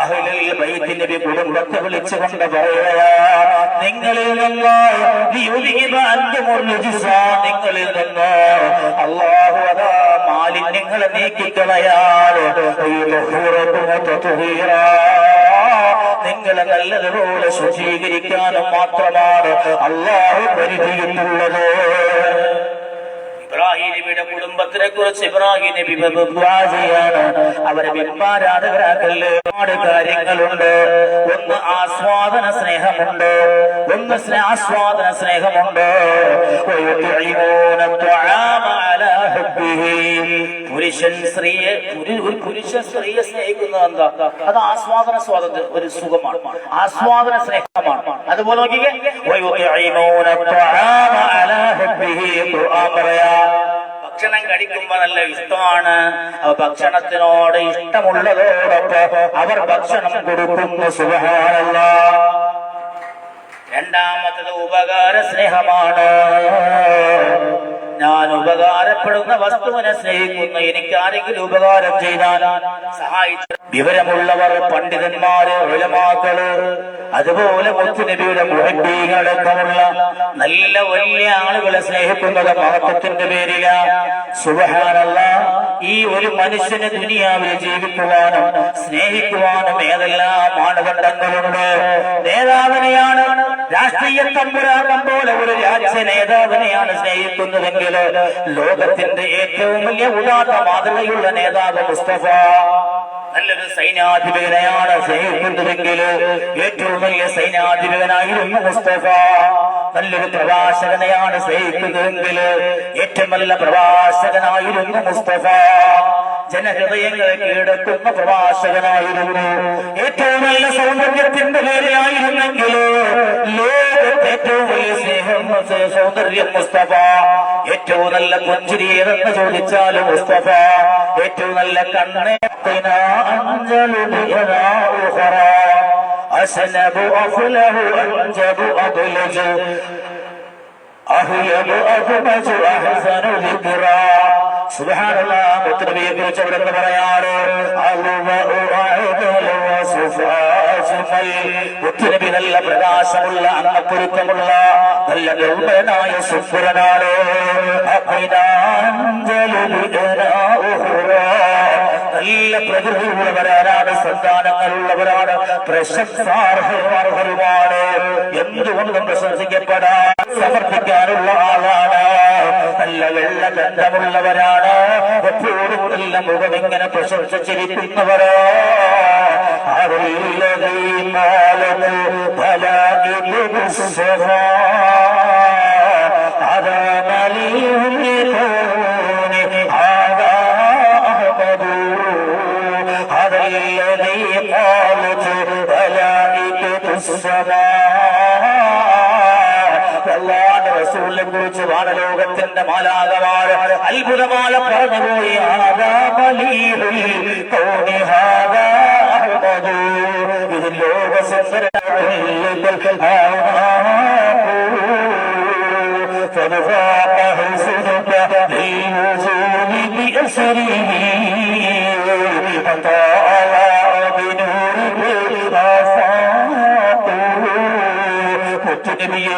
അഹ്ലുൽ ബൈത്ത് നബി കുടുംബത്തെ വിളിച്ചുകൊണ്ട് പറയുകയാണ്, നിങ്ങളിൽ നിന്ന് നിങ്ങളിൽ നിന്ന് അല്ലാഹു അതാ മാലിന്യങ്ങളെ നീക്കിക്കളയാൽ നിങ്ങളെ നല്ലതുപോലെ ശുചീകരിക്കാനും മാത്രമാണ് അല്ലാഹു പരിധിയിട്ടുള്ളത്. ഇബ്രാഹിം നബിയുടെ കുടുംബത്തിനെ കുറിച്ച് ഇബ്രാഹിം നബി ദുആ ചെയ്യാണ്. അവരെ ബിംബാരാധകരാക്കല്. ഒരുപാട് കാര്യങ്ങളുണ്ട്. ഒന്ന് ആസ്വാദന സ്നേഹമുണ്ട്, ഒന്ന് ആസ്വാദന സ്നേഹമുണ്ട്. പുരുഷൻ സ്ത്രീയെ ഒരു പുരുഷൻ സ്ത്രീയെ സ്നേഹിക്കുന്നത് എന്താ? അത് ആസ്വാദന സ്വാതന്ത്ര്യം, ഒരു സുഖമാണ്, ആസ്വാദന സ്നേഹമാണ്. അതുപോലെ നോക്കിക്കേ, ഭക്ഷണം കഴിക്കുമ്പോ നല്ല ഇഷ്ടമാണ്. ഭക്ഷണത്തിനോട് ഇഷ്ടമുള്ളതോടൊപ്പം അവർ ഭക്ഷണം കൊടുക്കുന്നു. സുബ്ഹാനല്ലാഹ്. രണ്ടാമത്തത് ഉപകാര സ്നേഹമാണ്. ഞാൻ ഉപകാരപ്പെടുന്ന വസ്തുവിനെ സ്നേഹിക്കുന്നു. എനിക്ക് ആരെങ്കിലും ഉപകാരം ചെയ്താൽ സഹായിച്ചു. വിവരമുള്ളവർ, പണ്ഡിതന്മാര്, ഉലമാക്കള്, അതുപോലെ മുത്തുനബിയുടെ മുഹബ്ബീങ്ങളടക്കമുള്ള നല്ല വലിയ ആളുകളെ സ്നേഹിക്കുന്നത് മഹത്വത്തിന്റെ പേരില. സുബ്ഹാനല്ലാഹ്. ഈ ഒരു മനുഷ്യന് ദുനിയാവിൽ ജീവിക്കുവാനും സ്നേഹിക്കുവാനും ഏതെല്ലാം മാനദണ്ഡങ്ങളുണ്ട്. നേതാവിനെയാണ്, രാഷ്ട്രീയ തമ്പുരാക്കം പോലെ ഒരു രാജ്യ നേതാവിനെയാണ് സ്നേഹിക്കുന്നതെങ്കിൽ ലോകത്തിന്റെ ഏറ്റവും വലിയ ഉദാത്ത മാതൃകയുള്ള നേതാവ് മുസ്തഫ, നല്ലൊരു സൈന്യാധിപനെയാണ് സ്നേഹിക്കുന്നതെങ്കിൽ ഏറ്റവും വലിയ സൈന്യാധിപനായിരുന്നു മുസ്തഫ. നല്ലൊരു പ്രവാചകനെയാണ് സ്നേഹിക്കുന്നതെങ്കിൽ ഏറ്റവും നല്ല പ്രവാചകനായിരുന്നു മുസ്തഫ. ജനഹൃദയങ്ങളെ കീഴടക്കുന്ന പ്രവാചകനായിരുന്നു. ഏറ്റവും നല്ല സൗന്ദര്യത്തിന്റെ പേരിലായിരുന്നെങ്കിൽ ലോകത്തെ ഏറ്റവും വലിയ സ്നേഹം സൗന്ദര്യം മുസ്തഫ. ഏറ്റവും നല്ല പുഞ്ചിരി ഏതെന്ന് ചോദിച്ചാലും മുസ്തഫ. ഏറ്റവും നല്ല കണ്ണേ അസനബു അഫ്ലഹു അൻജബു അദ്ലജു അഹ്യബു അഹ്മജു അഹ്സനു ദിക്റാ. സുബ്ഹാനല്ലാഹ്. മുത്തനബിയെ കുറിച്ച് അവിടെ പറയാണ്, മുത്തനബി നല്ല പ്രകാശമുള്ള, അന്നപ്പൊരുത്തമുള്ള, നല്ല ഗൗരവനായ സുഫുരനാണ്. നല്ല പ്രകൃതിയുള്ളവരാണ്, സന്താനങ്ങളുള്ളവരാണ്, പ്രശംസാർഹരുമാണ്. എന്തുകൊണ്ടും പ്രശംസിക്കപ്പെടാൻ സമർപ്പിക്കാനുള്ള ആളാണ്. നല്ല വെള്ള ബന്ധമുള്ളവരാണ്. എപ്പോഴും നല്ല മുഖം ഇങ്ങനെ പ്രശംസിച്ചിരിക്കുന്നവരോ. റസൂലിനെ കുറിച്ച് വാനലോകത്തിന്റെ മാലാകമാർ അത്ഭുതമാല പറഞ്ഞുപോയി. ഇത്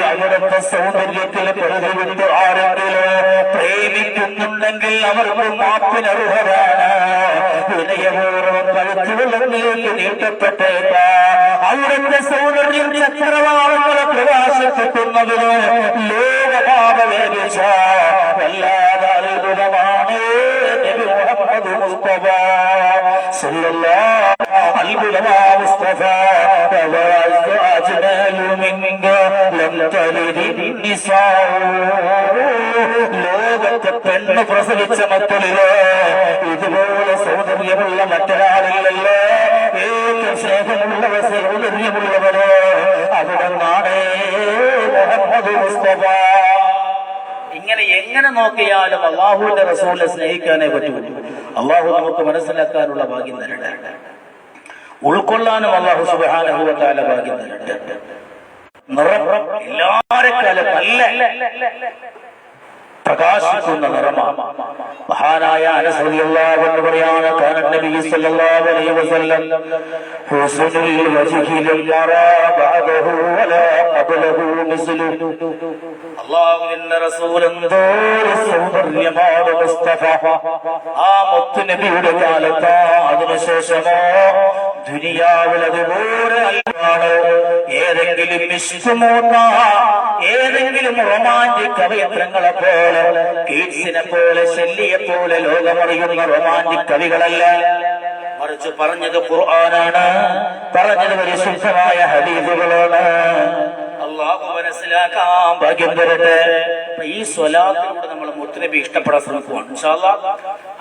അവിടുത്തെ സൗന്ദര്യത്തിൽ പ്രതിവിട്ട് ആരെങ്കിലും പ്രേമിക്കുന്നുണ്ടെങ്കിൽ അവർക്ക് മാപ്പിനർഹരാണ്. വിനയപൂർവ്വം കഴുത്തുകളിലേക്ക് നീട്ടപ്പെട്ടേക്ക. അവിടുത്തെ സൗന്ദര്യം ചക്രവാളങ്ങളെ പ്രകാശിപ്പിക്കുന്നതിന് ലോകപാപവേദിച്ച വല്ലാതെ അത്ഭുതമാണ് നബി മുഹമ്മദ് മുസ്തഫ സല്ലല്ലാഹു അത്ഭുതമാ മുസ്തഫ. ലോകത്തെ പെണ്ണ് പ്രസവിച്ച മക്കളില് ഇതുപോലെ സൗന്ദര്യമുള്ള മറ്റൊരാളില്ലല്ലോ. ഏറ്റവും സ്നേഹമുള്ളവർ, സൗന്ദര്യമുള്ളവര് അവിടെ നാടേ മുഹമ്മദ് മുസ്തഫ. ഇങ്ങനെ എങ്ങനെ നോക്കിയാലും അള്ളാഹുവിന്റെ റസൂലിനെ സ്നേഹിക്കാനേ പറ്റൂ. അള്ളാഹു നമുക്ക് മനസ്സിലാക്കാനുള്ള ഭാഗ്യം തരട്ടെ, ഉൾക്കൊള്ളാനും അള്ളാഹു സുബ്ഹാനഹു വ തആല ഭാഗ്യം തരട്ടെ. നിറം എല്ലാരെക്കാളും നല്ല പ്രകാശിക്കുന്ന നിറമാണ്. മഹാനായ അനസ് റളിയല്ലാഹു അൻഹു പറയാണ്, കാന നബി സല്ലല്ലാഹു അലൈഹി വസല്ലം ഹുസ്നുൽ വജ്ഹി ലം യറാ ബഅദഹു വലാ ഖബ്ലഹു മിസ്ലു. അല്ലാഹുവിന്റെ റസൂൽ എന്തോരം സൗന്ദര്യമാണ് മുസ്തഫ. ആ മുത്തുനബിയുടെ കാലത്ത് അതിനുശേഷമോ ദുനിയാവിലതുപോലെ അല്ലാണ്. ഏതെങ്കിലും ഇഷ്കുമൂത്ത, ഏതെങ്കിലും റൊമാന്റിക് കവിയത്രങ്ങളെ പോലെ, കീറ്റ്സിനെ പോലെ, ഷെല്ലിയെ പോലെ ലോകമറിയുന്ന റൊമാന്റിക് കവികളല്ല. മറിച്ച് പറഞ്ഞത് ഖുർആനാണ്, പറഞ്ഞത് പരിശുദ്ധമായ ഹദീസുകളാണ്. അള്ളാഹു മനസ്സിലാക്കാൻ ഭാഗ്യം തരട്ടെ. ഈ സ്വലാത്തിലൂടെ നമ്മൾ മുത്തുനബി ഇഷ്ടപ്പെടാൻ ശ്രമിക്കുവാണ്. ഇൻഷാ അല്ലാഹ്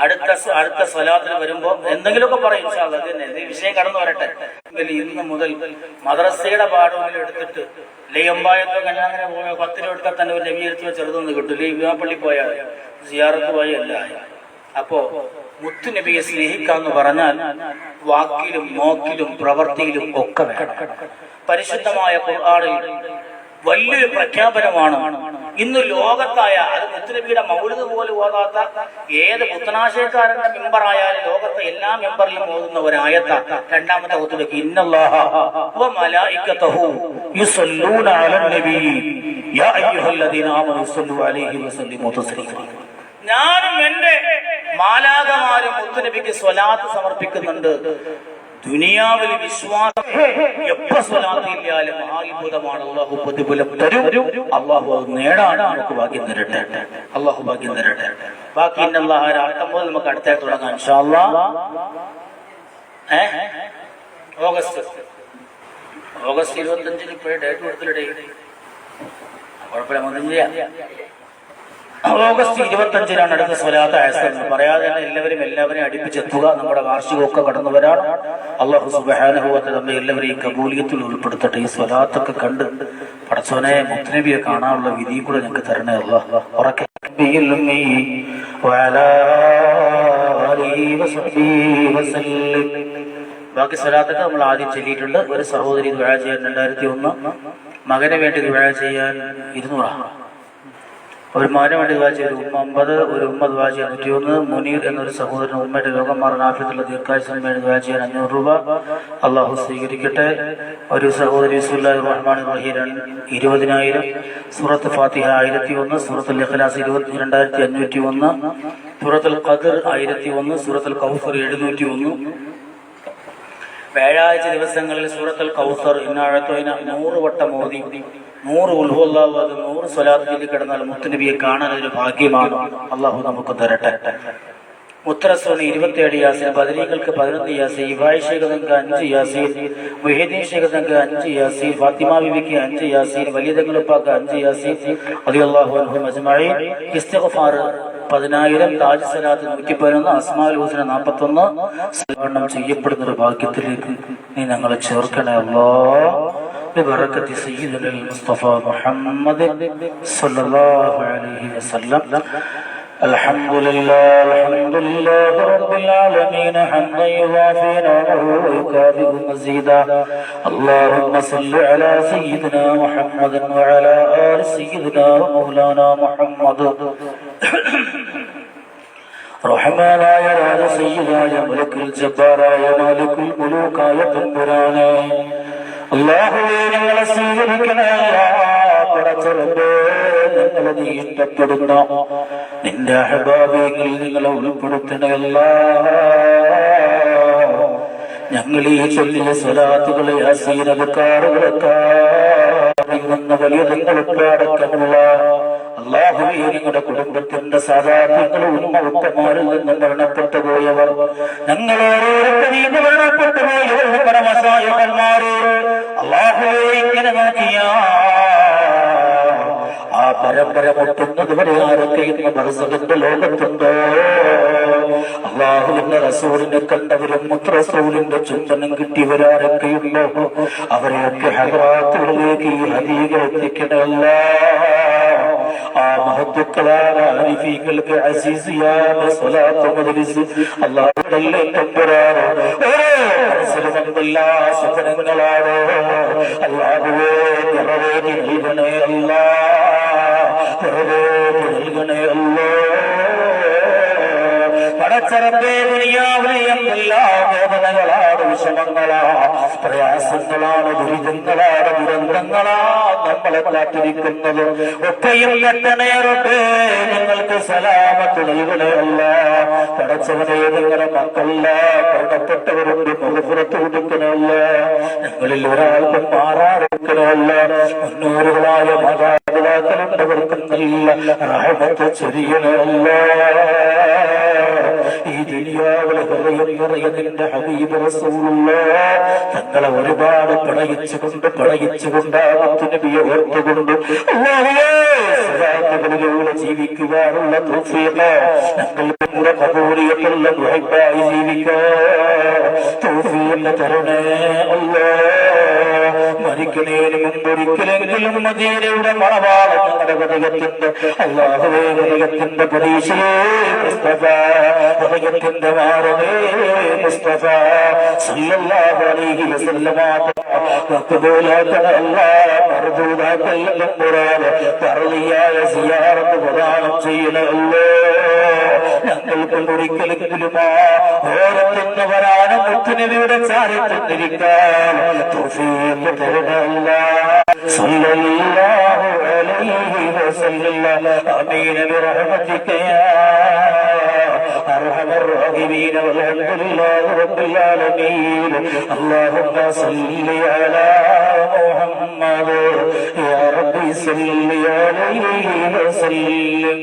അടുത്ത സ്വലാത്തിൽ വരുമ്പോ എന്തെങ്കിലുമൊക്കെ പറയും. ഇൻഷാ അല്ലാഹ് ഇതിന്റെ വിഷയം കടന്നു വരട്ടെ. ഇന്ന് മുതൽ മദ്രസയുടെ പാഠങ്ങൾ എടുത്തിട്ട് ലെയ്യമ്പായത്തോ കഞ്ഞാങ്ങനെ പോയ 10 രൂപ എടുത്താൽ തന്നെ ഒരു നബി എടുത്ത് ചെറുതൊന്നും കിട്ടില്ല. ഈ വിവാഹപ്പള്ളി പോയാൽ സിയാറത്ത് പോയി അല്ല. അപ്പോ മുത്തുനബിയെ സ്നേഹിക്കാന്ന് പറഞ്ഞാൽ വാക്കിലും നോക്കിലും പ്രവൃത്തിയിലും ഒക്കെ വേണം. പരിശുദ്ധമായ ഖുർആനിൽ വലിയൊരു പ്രഖ്യാപനമാണ്. ഇന്ന് ലോകത്തായ അത് മുത്തുനബിയുടെ മൗലിദ് പോലും ഓതാത്ത ഏത് പുത്തനാശയക്കാരന്റെ മെമ്പറായാലും ലോകത്തെ എല്ലാ മെമ്പറിലും ഓതുന്ന ഒരായത്ത രണ്ടാമത്തെ ഒത്തുവെക്ക് ഇന്നല്ലാഹ വ മലായികതഹു യുസല്ലൂന അലൻ നബി യാ അയ്യുഹല്ലദീന ആമനു സല്ലു അലൈഹി വസല്ലിമു തസ്ലീമാ. ഞാനും എന്റെ മാലാകമാരും മുത്തുനബിക്ക് സ്വലാത്ത് സമർപ്പിക്കുന്നുണ്ട്. ദുനിയാവിൽ വിശ്വാസം എപ്പോ സ്വലാത്ത് ഇല്ലാലും മഹാത്ഭുതമാണ്. അള്ളാഹു പ്രതിഫലം തരും. അള്ളാഹു അത് നേടാൻ നമുക്ക് ഭാഗ്യം തരട്ടെ. അള്ളാഹു ഭാഗ്യം തരട്ടെ. ബാക്കി അർത്ഥം പോലെ നമുക്ക് അടുത്തായി തുടങ്ങാം ഇൻഷാ അല്ലാഹ്. ഓഗസ്റ്റ് 25 ഇപ്പോഴേ ഡേറ്റ് കൊടുത്തില്ലേ? കുഴപ്പമില്ല, ഒന്നും ഓഗസ്റ്റ് 25 അടുത്ത സ്വലാത്ത് ആയസ്സൽ. പറയാതെ തന്നെ എല്ലാവരും അടുപ്പിച്ചെത്തുക. നമ്മുടെ വാർഷികമൊക്കെ കടന്നു വരാണ്. അല്ലാഹു സുബ്ഹാനഹു വ തആല നമ്മെ എല്ലാവരെയും കബൂലിയത്തിൽ ഉൾപ്പെടുത്തട്ടെ. ഈ സ്വലാത്തൊക്കെ കണ്ട് പടച്ചോനെ മുത്തുനബിയെ കാണാനുള്ള വിധി കൂടെ ഞങ്ങൾക്ക് തരണേ അല്ലാഹ്. ഉറക്കെ ബാക്കി സ്വലാത്തൊക്കെ നമ്മൾ ആദ്യം ചൊല്ലിയിട്ടുണ്ട്. ഒരു സഹോദരി ദുആ ചെയ്യാൻ 2001, മകനെ വേണ്ടി ദുആ ചെയ്യാൻ 200, ഒരു മകനെ വേണ്ടി ദുആ ചെയ്തു 50, ഒരു ഉമ്മ ദുആ ചെയ്യാൻ 101, മുനീർ എന്നൊരു സഹോദരൻ ഉമ്മയുടെ രോഗം മാറാൻ ആഫിയത്തുള്ള ദീർഘായുസ്സിന് വേണ്ടി ദുആ ചെയ്യാൻ 500 രൂപ അള്ളാഹു സ്വീകരിക്കട്ടെ. ഒരു സഹോദരി ബിസ്മില്ലാഹിർ റഹ്മാനിർ റഹീം 20,000, സൂറത്ത് ഫാത്തിഹ 1001, സൂറത്തുൽ ഇഖ്ലാസ് 22,501, സൂറത്തുൽ ഖദർ 1001, സൂറത്തുൽ കൗസർ 701. വ്യാഴാഴ്ച ദിവസങ്ങളിൽ സൂറത്തുൽ കൗസർ ഇന്നാഴത്തോയിന 100 വട്ടം ഓതി 100 ഉൽഹുവല്ലാഹു അഹദ് 100 സ്വലാത്ത് ചൊല്ലി കിടന്നാൽ മുത്തുനബിയെ കാണാൻ ഒരു ഭാഗ്യമാണ്. അള്ളാഹു നമുക്ക് തരട്ടെ. മുത്തറസൂന് 27 യാസീൻ, ബദരീകൾക്ക് 11 യാസീൻ, ഇബ്രാഹിം ശൈഖങ്ങൾക്ക് 5 യാസീൻ, മുഹീദ്ദീൻ ശൈഖങ്ങൾക്ക് 5 യാസീൻ, ഫാത്തിമ ബീവിക്ക് 5 യാസീൻ, വലിയ തങ്ങളുപ്പാക്ക് 5 യാസീൻ റളിയല്ലാഹു അൻഹും അജ്മഈൻ. ഇസ്തിഗ്ഫാർ 10,000, താജ് സലാത്ത് 111, അസ്മാഉൽ ഹുസ്ന 41 സമർപ്പണം ചെയ്യപ്പെടുന്ന ഒരു ഭാഗ്യത്തിലേക്ക് നീ ഞങ്ങളെ ചേർക്കണേ അല്ലാഹ്. ബിബറകത്തി സയ്യിദുൽ മുസ്തഫ മുഹമ്മദ് സ്വല്ലല്ലാഹു അലൈഹി വസല്ലം. الحمد لله رب العالمين حمدا يوافي نعمه ويكافئ مزيدا. اللهم صل على سيدنا محمد وعلى آل سيدنا ومولانا محمد. റഹ്മാനായ സയ്യിദായ മലക്കുൽ ജബ്ബാറായ മാലിക്കുൽ മുലൂക്കായ തമ്പുരാനേ, അല്ലാഹുവേ ഞങ്ങളെ സ്വീകരിക്കണേ. പടച്ചറബേ, ഞങ്ങളെ നീ ഇഷ്ടപ്പെടുന്ന നിന്റെ അഹ്ബാബികളിൽ ഞങ്ങളെ ഉൾപ്പെടുത്തണമല്ല. ഞങ്ങൾ ഈ ചൊല്ലിയ സ്വലാത്തുകളെ അസീനകാറുകളൊക്കെ വലിയ നിങ്ങളൊക്കെ അടക്കമുള്ള അല്ലാഹുവേ, ഞങ്ങളുടെ കുടുംബത്തിന്റെ സാധാരണങ്ങളും ഉമ്മമാരിൽ നിന്ന് മരണപ്പെട്ടു പോയവർ, ഞങ്ങളോരോരുത്തരും മരണപ്പെട്ടു പോയവർ പരമസായകന്മാരെ അല്ലാഹുവേ ഇങ്ങനെ നോക്കിയ ആ പരമ്പര പൊട്ടുന്നത് വരെ ആരൊക്കെ ഇന്ന് ബർസഖിന്റെ ലോകത്തുണ്ടോ, അല്ലാഹുവിന്റെ റസൂലിനെ കണ്ടവരും മുത്തറസൂലിന്റെ ചുംബനം കിട്ടിയവരാരൊക്കെയുണ്ടോ അവരെയൊക്കെ ഹദ്റാത്തുകളിലേക്ക് ഈ ഹദീകൾ എത്തിക്കണമല്ല. ആ മഹത്തുക്കളായ അരിഫീകൾക്ക് അസീസിയായ സ്വലാത്ത് മജ്ലിസ് അല്ലാഹുവേ തമ്പുരാനേ, മനസ്സിലെന്തെല്ലാ സഫലങ്ങളാണോ അല്ലാഹുവേ നിറവേറ്റി നൽകണേ അല്ലാ, നിറവേറ്റി നൽകണേ അല്ലാ. പടച്ചറബേ, ദുനിയാവിലെ എന്തെല്ലാം വേദനകളാണ്, വിഷമങ്ങൾ പ്രയാസങ്ങളാ, പ്രയാസങ്ങളാണ്, ദുരിതങ്ങളാണ്, ദുരന്തങ്ങളാ നമ്മളെ കാത്തിരിക്കുന്നത്. ഒക്കെയും എട്ടണേറൊക്കെ നിങ്ങൾക്ക് സലാമത്ത് നൽകണമല്ല. പടച്ചവനെ നിങ്ങളുടെ മക്കളല്ല കടപ്പെട്ടവരുടെ മുഖപ്പുറത്ത് കൊടുക്കണമല്ല. ഞങ്ങളിൽ ഒരാൾക്കും മാറാതെടുക്കണമല്ല. മുന്നൂറുകളായ മാതാപിതാക്കളുണ്ടവർക്കും നല്ല റഹ്മത്ത് ചൊരിയണമല്ല. ഈ ദുനിയാവിലെ നിറയുന്നതിന്റെ ഹബീബ് റസൂലുള്ളാഹ് തങ്ങളെ ഒരുപാട് പടയിച്ചുകൊണ്ട് നബിയെ ഓർത്തുകൊണ്ട് അല്ലാഹുവേ ജീവിക്കുവാനുള്ള തൗഫീഖ് ഞങ്ങളുടെ ഖബൂലിയത്തുള്ള ദുആയി ജീവിക്കാൻ തൗഫീഖ് തരണേ അല്ലാഹ്. മരിക്കുന്നതിന് മുമ്പൊരിക്കലെങ്കിലും മദീനയുടെ മണവാളം ഞങ്ങളുടെ ഹൃദയത്തിന്റെ അല്ലാഹുവേ ഹൃദയത്തിന്റെ പ്രതീക്ഷയെ മുസ്തഫ, ഹൃദയത്തിന്റെ മാറവേ മുസ്തഫ സല്ലല്ലാഹു അലൈഹി വസല്ലമ മർദൂദായ സിയാറത്ത് പ്രദാനം ചെയ്യണമല്ലോ. ഞങ്ങൾക്കും ഒരിക്കലെങ്കിലും ഓരത്തിന് വരാനും മുത്തുനബിയുടെ ചാരിത്രത്തിരിക്കാൻ തൗഫീഖ് തരണമല്ല. സല്ലല്ലാഹു അലൈഹി വസല്ലം. ആമീൻ ബിറഹ്മതിക യാ അർഹമർ റഹീമീൻ. വൽഹംദുലില്ലാഹി റബ്ബിൽ ആലമീൻ. അല്ലാഹുമ്മ സല്ലി അലാ മുഹമ്മദ് യാ റബ്ബി സല്ലി അലൈഹി വസല്ലം.